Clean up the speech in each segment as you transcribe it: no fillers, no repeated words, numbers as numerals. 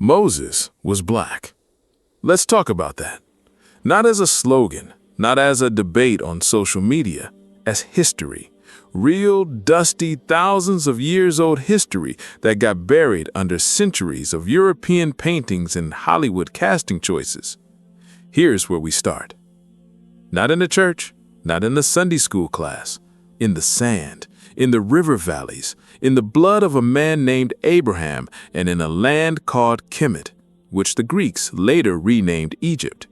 Moses was black. Let's talk about that. Not as a slogan, not as a debate on social media, as history. Real, dusty, thousands of years old history that got buried under centuries of European paintings and Hollywood casting choices. Here's where we start. Not in the church, not in the Sunday school class, in the sand, in the river valleys, in the blood of a man named Abraham, and in a land called Kemet, which the Greeks later renamed Egypt.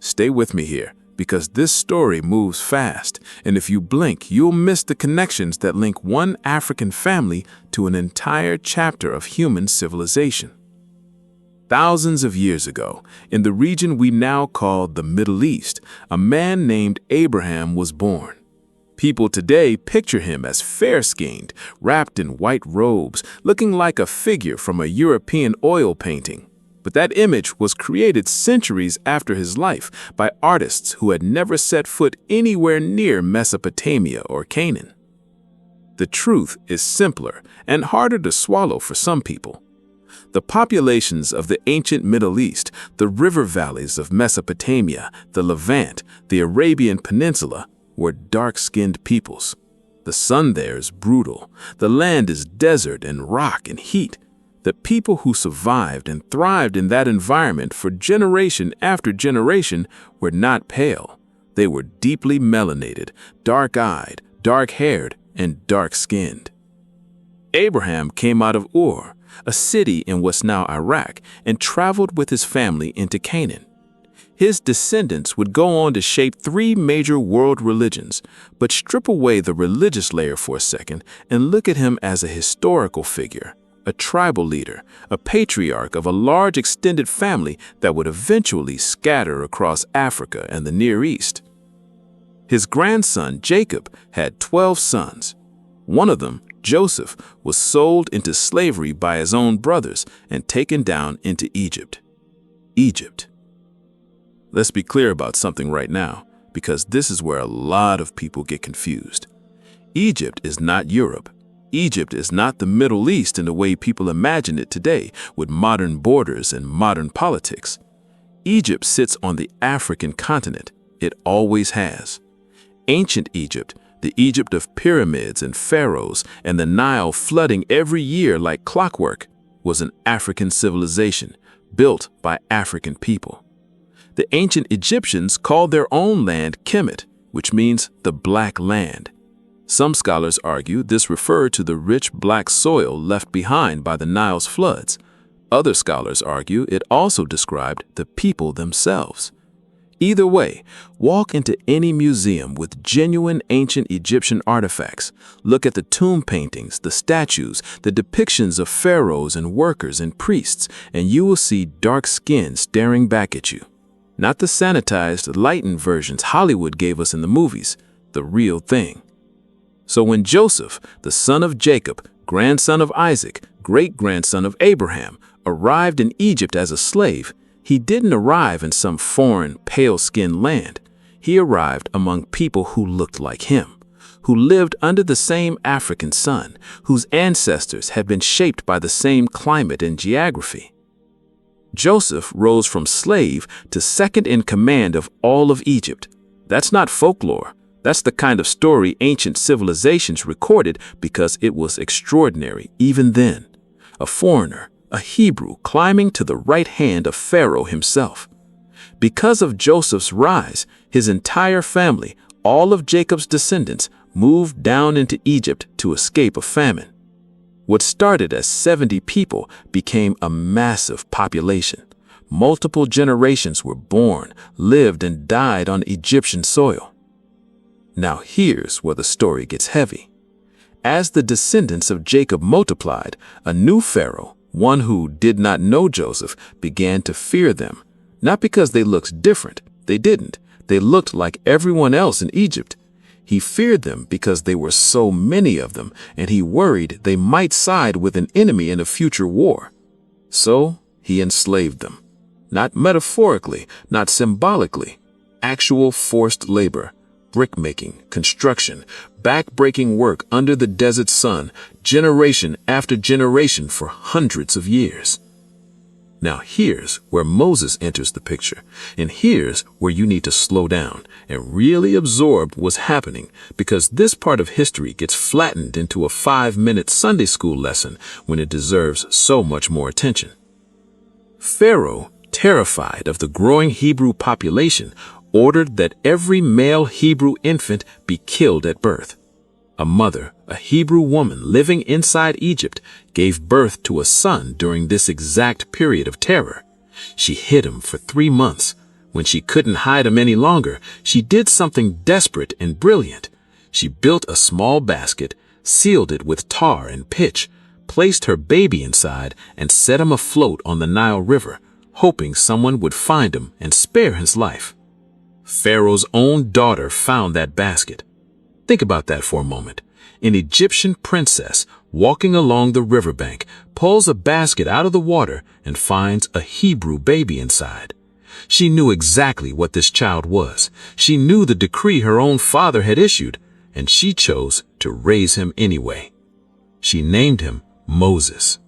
Stay with me here, because this story moves fast, and if you blink, you'll miss the connections that link one African family to an entire chapter of human civilization. Thousands of years ago, in the region we now call the Middle East, a man named Abraham was born. People today picture him as fair-skinned, wrapped in white robes, looking like a figure from a European oil painting. But that image was created centuries after his life by artists who had never set foot anywhere near Mesopotamia or Canaan. The truth is simpler and harder to swallow for some people. The populations of the ancient Middle East, the river valleys of Mesopotamia, the Levant, the Arabian Peninsula, were dark-skinned peoples. The sun there is brutal. The land is desert and rock and heat. The people who survived and thrived in that environment for generation after generation were not pale. They were deeply melanated, dark-eyed, dark-haired, and dark-skinned. Abraham came out of Ur, a city in what's now Iraq, and traveled with his family into Canaan. His descendants would go on to shape three major world religions, but strip away the religious layer for a second and look at him as a historical figure, a tribal leader, a patriarch of a large extended family that would eventually scatter across Africa and the Near East. His grandson, Jacob, had 12 sons. One of them, Joseph, was sold into slavery by his own brothers and taken down into Egypt. Egypt. Let's be clear about something right now, because this is where a lot of people get confused. Egypt is not Europe. Egypt is not the Middle East in the way people imagine it today, with modern borders and modern politics. Egypt sits on the African continent. It always has. Ancient Egypt, the Egypt of pyramids and pharaohs and the Nile flooding every year like clockwork, was an African civilization built by African people. The ancient Egyptians called their own land Kemet, which means the black land. Some scholars argue this referred to the rich black soil left behind by the Nile's floods. Other scholars argue it also described the people themselves. Either way, walk into any museum with genuine ancient Egyptian artifacts. Look at the tomb paintings, the statues, the depictions of pharaohs and workers and priests, and you will see dark skin staring back at you. Not the sanitized, lightened versions Hollywood gave us in the movies, the real thing. So when Joseph, the son of Jacob, grandson of Isaac, great-grandson of Abraham, arrived in Egypt as a slave, he didn't arrive in some foreign, pale-skinned land. He arrived among people who looked like him, who lived under the same African sun, whose ancestors had been shaped by the same climate and geography. Joseph rose from slave to second in command of all of Egypt. That's not folklore. That's the kind of story ancient civilizations recorded because it was extraordinary even then. A foreigner, a Hebrew, climbing to the right hand of Pharaoh himself. Because of Joseph's rise, his entire family, all of Jacob's descendants, moved down into Egypt to escape a famine. What started as 70 people became a massive population. Multiple generations were born, lived, and died on Egyptian soil. Now here's where the story gets heavy. As the descendants of Jacob multiplied, a new Pharaoh, one who did not know Joseph, began to fear them. Not because they looked different. They didn't. They looked like everyone else in Egypt. He feared them because there were so many of them, and he worried they might side with an enemy in a future war. So he enslaved them. Not metaphorically, not symbolically. Actual forced labor, brickmaking, construction, back-breaking work under the desert sun, generation after generation for hundreds of years. Now here's where Moses enters the picture, and here's where you need to slow down and really absorb what's happening, because this part of history gets flattened into a 5-minute Sunday school lesson when it deserves so much more attention. Pharaoh, terrified of the growing Hebrew population, ordered that every male Hebrew infant be killed at birth. A mother, a Hebrew woman living inside Egypt, gave birth to a son during this exact period of terror. She hid him for 3 months. When she couldn't hide him any longer, she did something desperate and brilliant. She built a small basket, sealed it with tar and pitch, placed her baby inside, and set him afloat on the Nile River, hoping someone would find him and spare his life. Pharaoh's own daughter found that basket. Think about that for a moment. An Egyptian princess walking along the riverbank pulls a basket out of the water and finds a Hebrew baby inside. She knew exactly what this child was. She knew the decree her own father had issued, and she chose to raise him anyway. She named him Moses.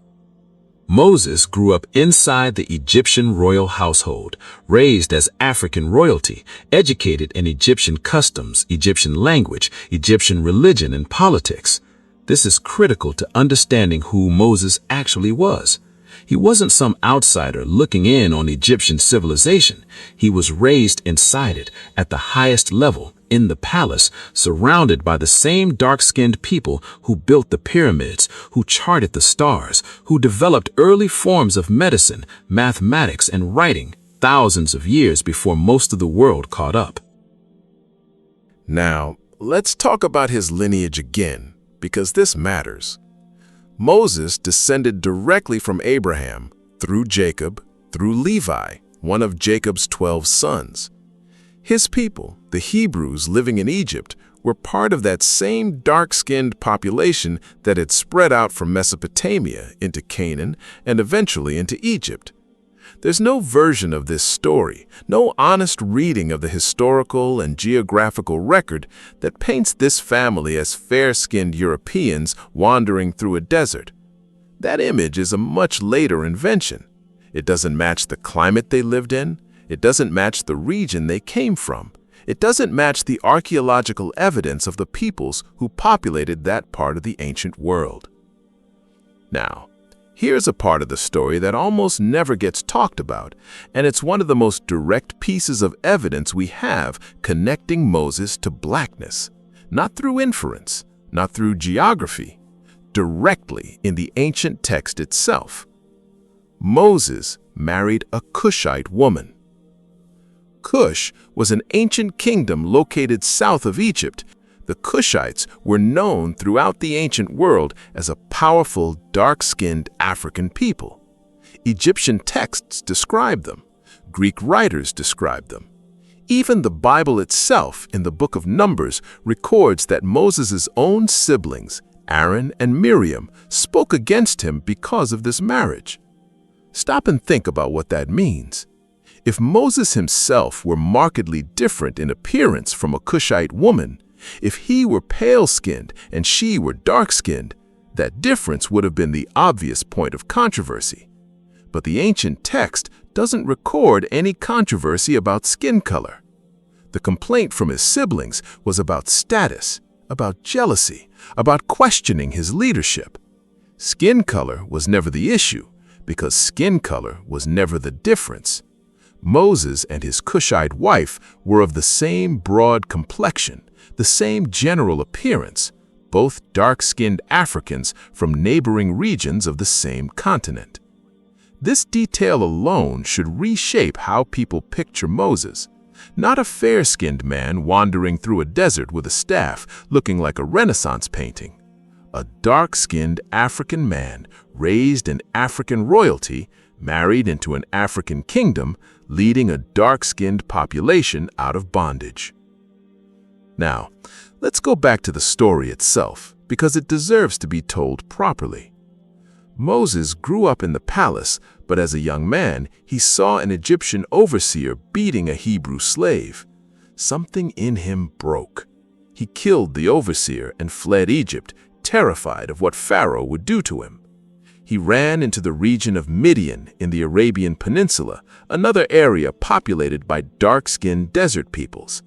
Moses grew up inside the Egyptian royal household, raised as African royalty, educated in Egyptian customs, Egyptian language, Egyptian religion, and politics. This is critical to understanding who Moses actually was. He wasn't some outsider looking in on Egyptian civilization. He was raised inside it at the highest level, in the palace, surrounded by the same dark-skinned people who built the pyramids, who charted the stars, who developed early forms of medicine, mathematics, and writing thousands of years before most of the world caught up. Now, let's talk about his lineage again, because this matters. Moses descended directly from Abraham, through Jacob, through Levi, one of Jacob's 12 sons. His people, the Hebrews living in Egypt, were part of that same dark-skinned population that had spread out from Mesopotamia into Canaan and eventually into Egypt. There's no version of this story, no honest reading of the historical and geographical record that paints this family as fair-skinned Europeans wandering through a desert. That image is a much later invention. It doesn't match the climate they lived in. It doesn't match the region they came from. It doesn't match the archaeological evidence of the peoples who populated that part of the ancient world. Now, here's a part of the story that almost never gets talked about, and it's one of the most direct pieces of evidence we have connecting Moses to blackness, not through inference, not through geography, directly in the ancient text itself. Moses married a Cushite woman. Kush was an ancient kingdom located south of Egypt. The Cushites were known throughout the ancient world as a powerful, dark-skinned African people. Egyptian texts describe them. Greek writers describe them. Even the Bible itself, in the book of Numbers, records that Moses' own siblings, Aaron and Miriam, spoke against him because of this marriage. Stop and think about what that means. If Moses himself were markedly different in appearance from a Cushite woman, if he were pale-skinned and she were dark-skinned, that difference would have been the obvious point of controversy. But the ancient text doesn't record any controversy about skin color. The complaint from his siblings was about status, about jealousy, about questioning his leadership. Skin color was never the issue, because skin color was never the difference. Moses and his Cushite wife were of the same broad complexion, the same general appearance, both dark-skinned Africans from neighboring regions of the same continent. This detail alone should reshape how people picture Moses, not a fair-skinned man wandering through a desert with a staff looking like a Renaissance painting. A dark-skinned African man raised in African royalty, married into an African kingdom, leading a dark-skinned population out of bondage. Now, let's go back to the story itself, because it deserves to be told properly. Moses grew up in the palace, but as a young man, he saw an Egyptian overseer beating a Hebrew slave. Something in him broke. He killed the overseer and fled Egypt, terrified of what Pharaoh would do to him. He ran into the region of Midian in the Arabian Peninsula, another area populated by dark-skinned desert peoples.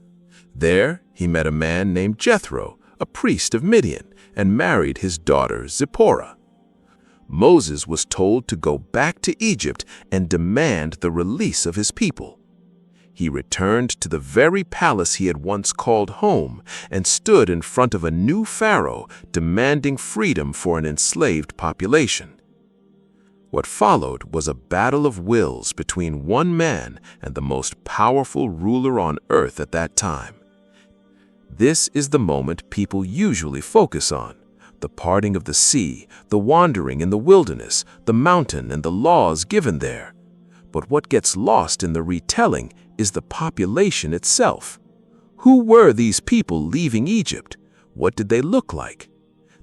There, he met a man named Jethro, a priest of Midian, and married his daughter Zipporah. Moses was told to go back to Egypt and demand the release of his people. He returned to the very palace he had once called home and stood in front of a new Pharaoh demanding freedom for an enslaved population. What followed was a battle of wills between one man and the most powerful ruler on earth at that time. This is the moment people usually focus on: the parting of the sea, the wandering in the wilderness, the mountain and the laws given there. But what gets lost in the retelling is the population itself. Who were these people leaving Egypt? What did they look like?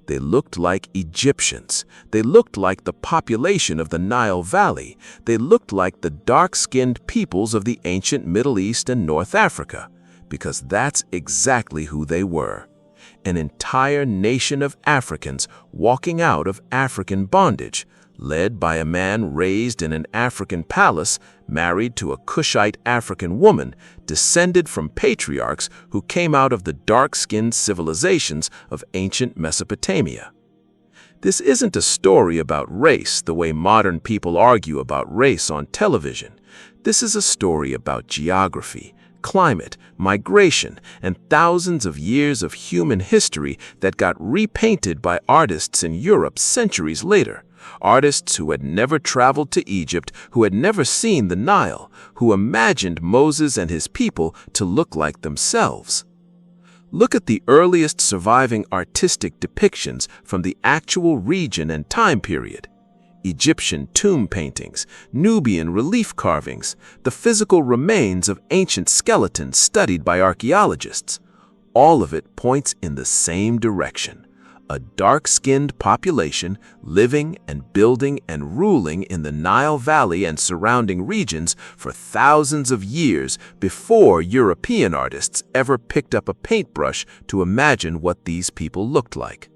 They looked like Egyptians. They looked like the population of the Nile Valley. They looked like the dark-skinned peoples of the ancient Middle East and North Africa, because that's exactly who they were. An entire nation of Africans walking out of African bondage, led by a man raised in an African palace, married to a Cushite African woman, descended from patriarchs who came out of the dark-skinned civilizations of ancient Mesopotamia. This isn't a story about race the way modern people argue about race on television. This is a story about geography, climate, migration, and thousands of years of human history that got repainted by artists in Europe centuries later. Artists who had never traveled to Egypt, who had never seen the Nile, who imagined Moses and his people to look like themselves. Look at the earliest surviving artistic depictions from the actual region and time period. Egyptian tomb paintings, Nubian relief carvings, the physical remains of ancient skeletons studied by archaeologists. All of it points in the same direction: a dark-skinned population living and building and ruling in the Nile Valley and surrounding regions for thousands of years before European artists ever picked up a paintbrush to imagine what these people looked like.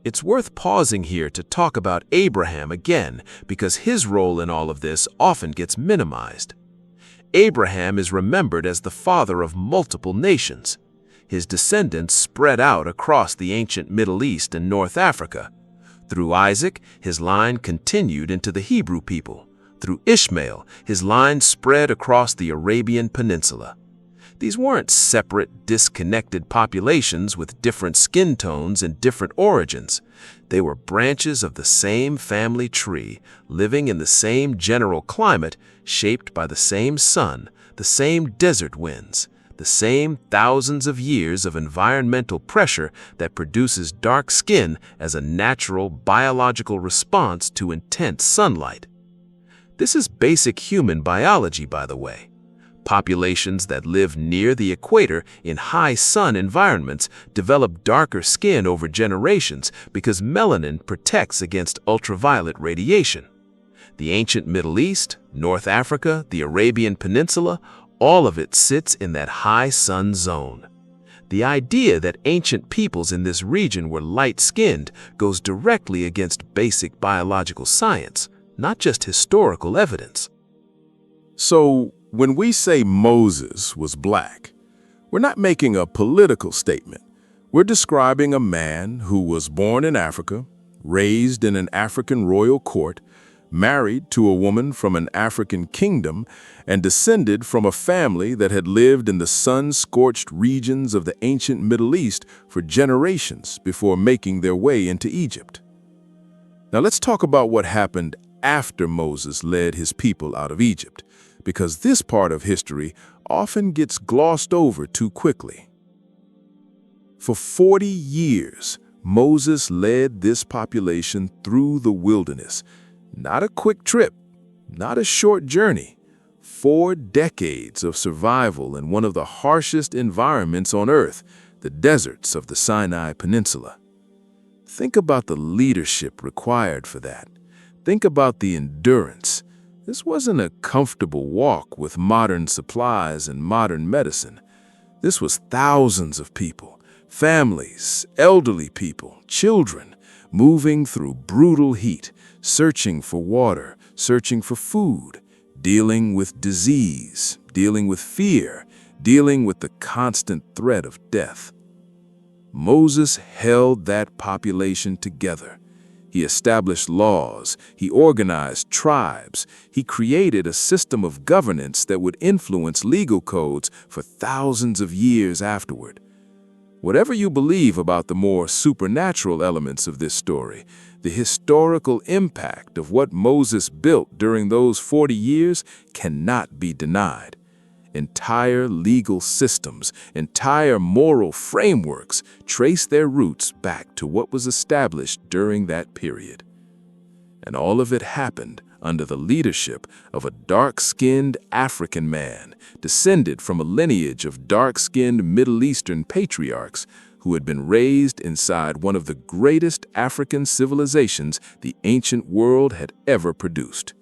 It's worth pausing here to talk about Abraham again, because his role in all of this often gets minimized. Abraham is remembered as the father of multiple nations. His descendants spread out across the ancient Middle East and North Africa. Through Isaac, his line continued into the Hebrew people. Through Ishmael, his line spread across the Arabian Peninsula. These weren't separate, disconnected populations with different skin tones and different origins. They were branches of the same family tree, living in the same general climate, shaped by the same sun, the same desert winds, the same thousands of years of environmental pressure that produces dark skin as a natural biological response to intense sunlight. This is basic human biology, by the way. Populations that live near the equator in high sun environments develop darker skin over generations because melanin protects against ultraviolet radiation. The ancient Middle East, North Africa, the Arabian Peninsula, all of it sits in that high sun zone. The idea that ancient peoples in this region were light-skinned goes directly against basic biological science, not just historical evidence. So, when we say Moses was black, we're not making a political statement. We're describing a man who was born in Africa, raised in an African royal court, married to a woman from an African kingdom, and descended from a family that had lived in the sun-scorched regions of the ancient Middle East for generations before making their way into Egypt. Now let's talk about what happened after Moses led his people out of Egypt, because this part of history often gets glossed over too quickly. For 40 years, Moses led this population through the wilderness. Not a quick trip, not a short journey. 4 decades of survival in one of the harshest environments on earth, the deserts of the Sinai Peninsula. Think about the leadership required for that. Think about the endurance. This wasn't a comfortable walk with modern supplies and modern medicine. This was thousands of people, families, elderly people, children, moving through brutal heat, searching for water, searching for food, dealing with disease, dealing with fear, dealing with the constant threat of death. Moses held that population together. He established laws, he organized tribes, he created a system of governance that would influence legal codes for thousands of years afterward. Whatever you believe about the more supernatural elements of this story, the historical impact of what Moses built during those 40 years cannot be denied. Entire legal systems, entire moral frameworks trace their roots back to what was established during that period. And all of it happened under the leadership of a dark-skinned African man, descended from a lineage of dark-skinned Middle Eastern patriarchs who had been raised inside one of the greatest African civilizations the ancient world had ever produced.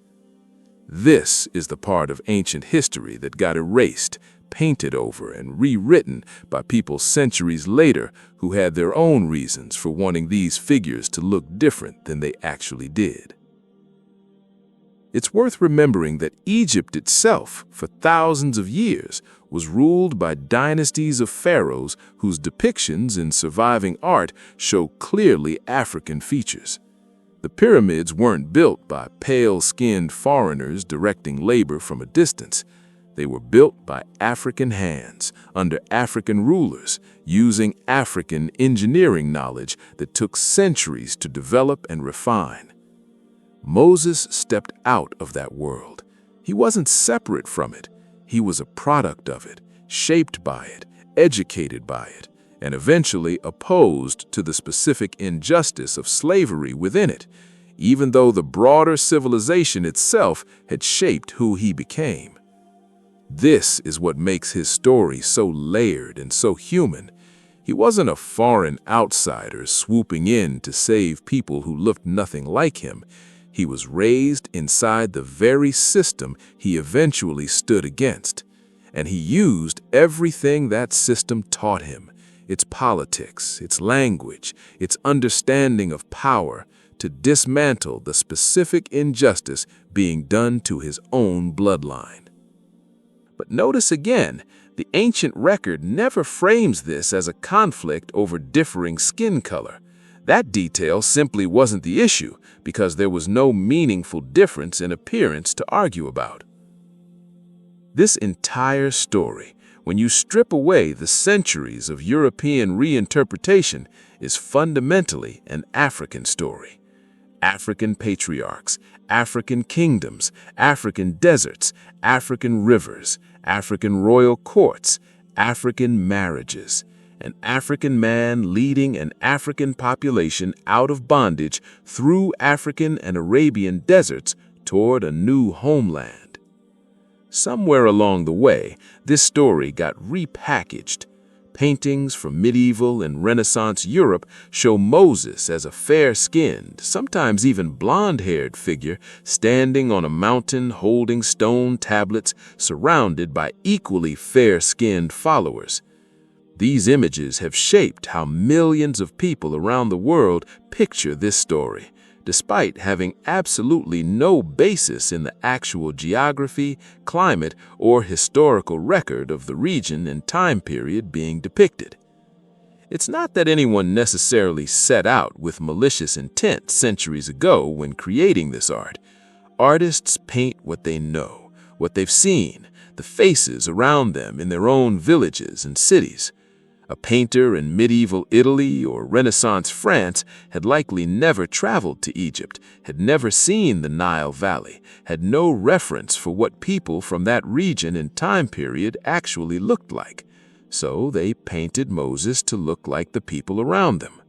This is the part of ancient history that got erased, painted over, and rewritten by people centuries later who had their own reasons for wanting these figures to look different than they actually did. It's worth remembering that Egypt itself, for thousands of years, was ruled by dynasties of pharaohs whose depictions in surviving art show clearly African features. The pyramids weren't built by pale-skinned foreigners directing labor from a distance. They were built by African hands, under African rulers, using African engineering knowledge that took centuries to develop and refine. Moses stepped out of that world. He wasn't separate from it. He was a product of it, shaped by it, educated by it, and eventually opposed to the specific injustice of slavery within it, even though the broader civilization itself had shaped who he became. This is what makes his story so layered and so human. He wasn't a foreign outsider swooping in to save people who looked nothing like him. He was raised inside the very system he eventually stood against, and he used everything that system taught him, its politics, its language, its understanding of power, to dismantle the specific injustice being done to his own bloodline. But notice again, the ancient record never frames this as a conflict over differing skin color. That detail simply wasn't the issue because there was no meaningful difference in appearance to argue about. This entire story, when you strip away the centuries of European reinterpretation, is fundamentally an African story. African patriarchs, African kingdoms, African deserts, African rivers, African royal courts, African marriages, an African man leading an African population out of bondage through African and Arabian deserts toward a new homeland. Somewhere along the way, this story got repackaged. Paintings from medieval and Renaissance Europe show Moses as a fair-skinned, sometimes even blonde-haired figure standing on a mountain holding stone tablets surrounded by equally fair-skinned followers. These images have shaped how millions of people around the world picture this story, despite having absolutely no basis in the actual geography, climate, or historical record of the region and time period being depicted. It's not that anyone necessarily set out with malicious intent centuries ago when creating this art. Artists paint what they know, what they've seen, the faces around them in their own villages and cities. A painter in medieval Italy or Renaissance France had likely never traveled to Egypt, had never seen the Nile Valley, had no reference for what people from that region and time period actually looked like. So they painted Moses to look like the people around them.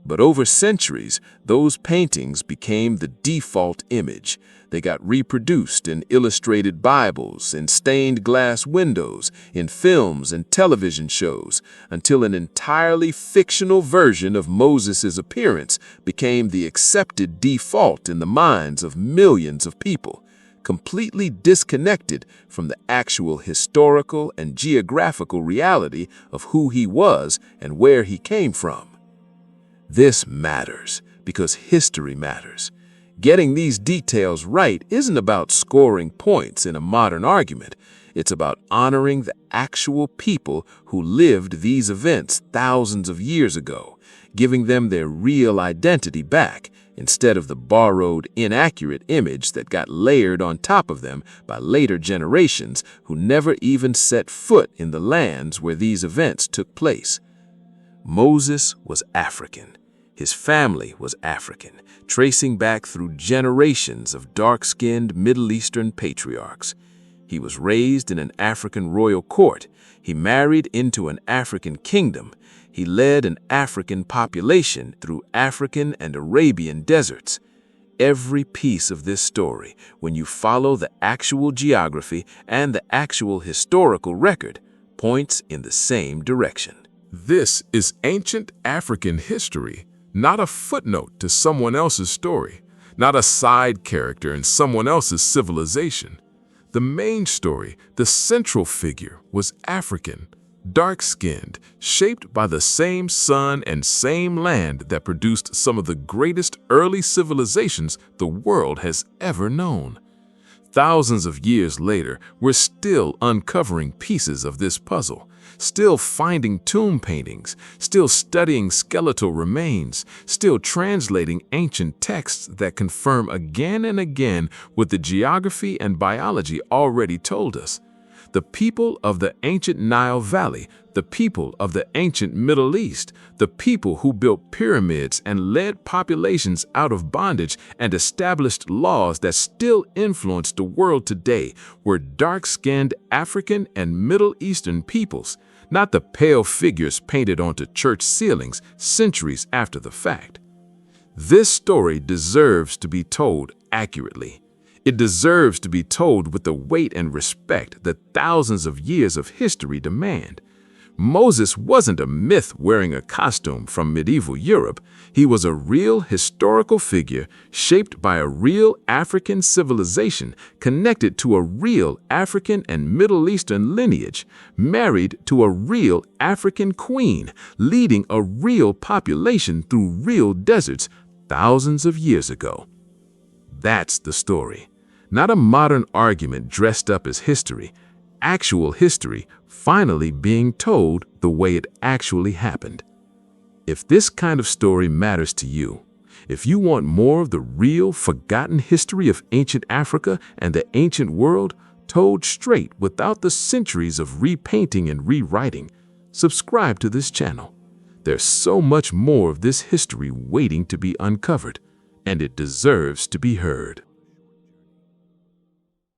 But over centuries, those paintings became the default image. They got reproduced in illustrated Bibles, in stained glass windows, in films and television shows, until an entirely fictional version of Moses' appearance became the accepted default in the minds of millions of people, completely disconnected from the actual historical and geographical reality of who he was and where he came from. This matters because history matters. Getting these details right isn't about scoring points in a modern argument. It's about honoring the actual people who lived these events thousands of years ago, giving them their real identity back instead of the borrowed, inaccurate image that got layered on top of them by later generations who never even set foot in the lands where these events took place. Moses was African. His family was African, tracing back through generations of dark-skinned Middle Eastern patriarchs. He was raised in an African royal court. He married into an African kingdom. He led an African population through African and Arabian deserts. Every piece of this story, when you follow the actual geography and the actual historical record, points in the same direction. This is ancient African history, not a footnote to someone else's story, not a side character in someone else's civilization. The main story, the central figure, was African, dark-skinned, shaped by the same sun and same land that produced some of the greatest early civilizations the world has ever known. Thousands of years later, we're still uncovering pieces of this puzzle, still finding tomb paintings, still studying skeletal remains, still translating ancient texts that confirm again and again what the geography and biology already told us. The people of the ancient Nile Valley, the people of the ancient Middle East, the people who built pyramids and led populations out of bondage and established laws that still influence the world today, were dark-skinned African and Middle Eastern peoples, not the pale figures painted onto church ceilings centuries after the fact. This story deserves to be told accurately. It deserves to be told with the weight and respect that thousands of years of history demand. Moses wasn't a myth wearing a costume from medieval Europe. He was a real historical figure shaped by a real African civilization, connected to a real African and Middle Eastern lineage, married to a real African queen, leading a real population through real deserts thousands of years ago. That's the story. Not a modern argument dressed up as history, actual history finally being told the way it actually happened. If this kind of story matters to you, if you want more of the real, forgotten history of ancient Africa and the ancient world told straight without the centuries of repainting and rewriting, subscribe to this channel. There's so much more of this history waiting to be uncovered, and it deserves to be heard.